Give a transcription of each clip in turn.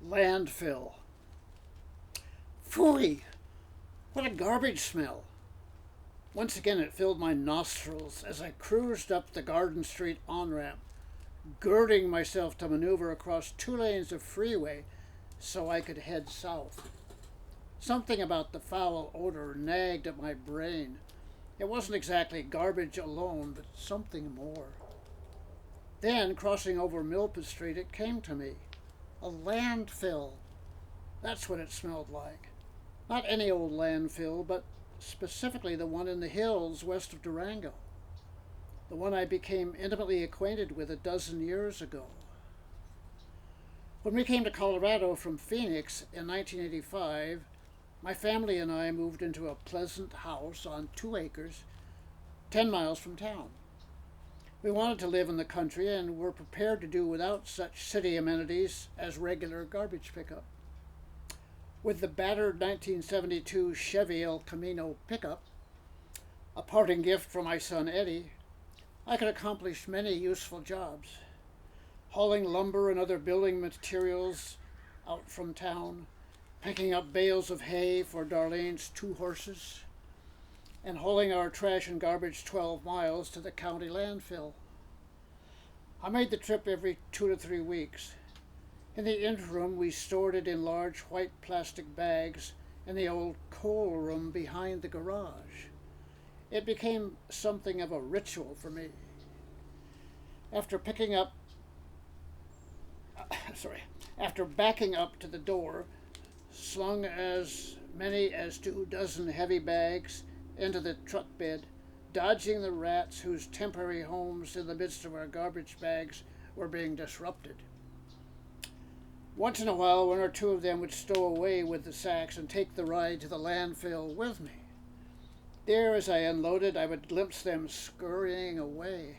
Landfill. Phooey! What a garbage smell! Once again it filled my nostrils as I cruised up the Garden Street on-ramp, girding myself to maneuver across 2 lanes of freeway so I could head south. Something about the foul odor nagged at my brain. It wasn't exactly garbage alone, but something more. Then, crossing over Milford Street, it came to me. A landfill. That's what it smelled like. Not any old landfill, but specifically the one in the hills west of Durango. The one I became intimately acquainted with a dozen years ago. When we came to Colorado from Phoenix in 1985, my family and I moved into a pleasant house on 2 acres, 10 miles from town. We wanted to live in the country and were prepared to do without such city amenities as regular garbage pickup. With the battered 1972 Chevy El Camino pickup, a parting gift from my son Eddie, I could accomplish many useful jobs. Hauling lumber and other building materials out from town, picking up bales of hay for Darlene's 2 horses, and hauling our trash and garbage 12 miles to the county landfill. I made the trip every 2 to 3 weeks. In the interim, we stored it in large white plastic bags in the old coal room behind the garage. It became something of a ritual for me. After backing up to the door, slung as many as 24 heavy bags into the truck bed, dodging the rats whose temporary homes in the midst of our garbage bags were being disrupted. Once in a while, 1 or 2 of them would stow away with the sacks and take the ride to the landfill with me. There, as I unloaded, I would glimpse them scurrying away,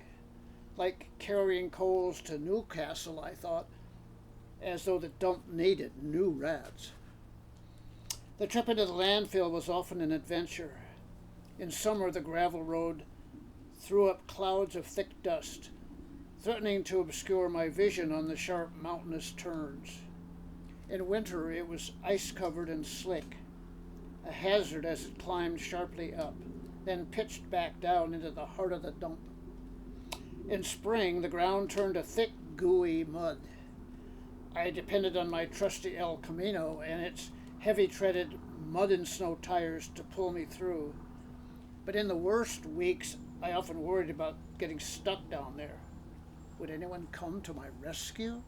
like carrying coals to Newcastle, I thought, as though the dump needed new rats. The trip into the landfill was often an adventure. In summer, the gravel road threw up clouds of thick dust, threatening to obscure my vision on the sharp mountainous turns. In winter, it was ice-covered and slick, a hazard as it climbed sharply up, then pitched back down into the heart of the dump. In spring, the ground turned to thick, gooey mud. I depended on my trusty El Camino and its heavy-treaded mud and snow tires to pull me through. But in the worst weeks, I often worried about getting stuck down there. Would anyone come to my rescue?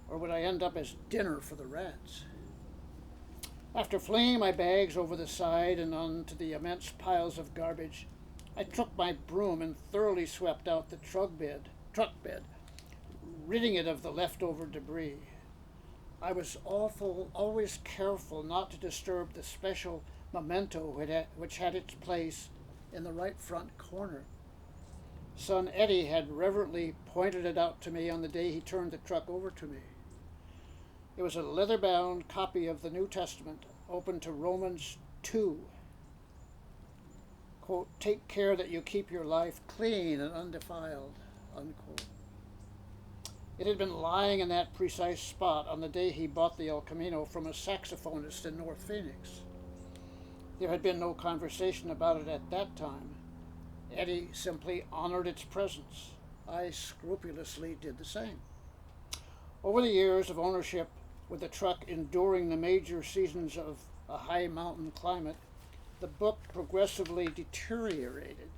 Or would I end up as dinner for the rats? After flinging my bags over the side and onto the immense piles of garbage, I took my broom and thoroughly swept out the truck bed, ridding it of the leftover debris. I was always careful not to disturb the special memento which had its place in the right front corner. Son Eddie had reverently pointed it out to me on the day he turned the truck over to me. It was a leather-bound copy of the New Testament, open to Romans 2. Quote, "Take care that you keep your life clean and undefiled," unquote. It had been lying in that precise spot on the day he bought the El Camino from a saxophonist in North Phoenix. There had been no conversation about it at that time. Eddie simply honored its presence. I scrupulously did the same. Over the years of ownership, with the truck enduring the major seasons of a high mountain climate, the book progressively deteriorated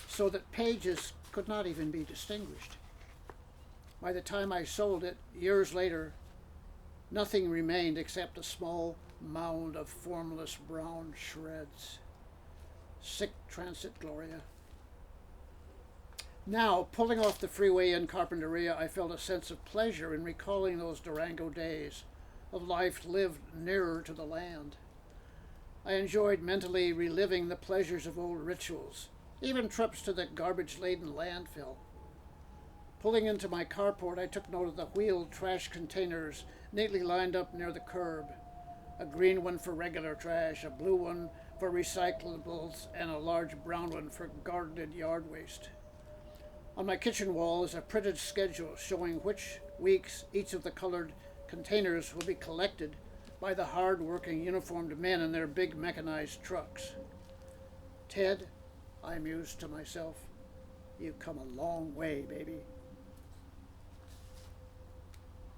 so that pages could not even be distinguished. By the time I sold it, years later, nothing remained except a small mound of formless brown shreds. Sic transit gloria. Now, pulling off the freeway in Carpinteria, I felt a sense of pleasure in recalling those Durango days of life lived nearer to the land. I enjoyed mentally reliving the pleasures of old rituals, even trips to the garbage-laden landfill. Pulling into my carport, I took note of the wheeled trash containers neatly lined up near the curb. A green one for regular trash, a blue one for recyclables, and a large brown one for gardened yard waste. On my kitchen wall is a printed schedule showing which weeks each of the colored Containers will be collected by the hard-working uniformed men in their big mechanized trucks. Ted, I mused to myself, you've come a long way, baby.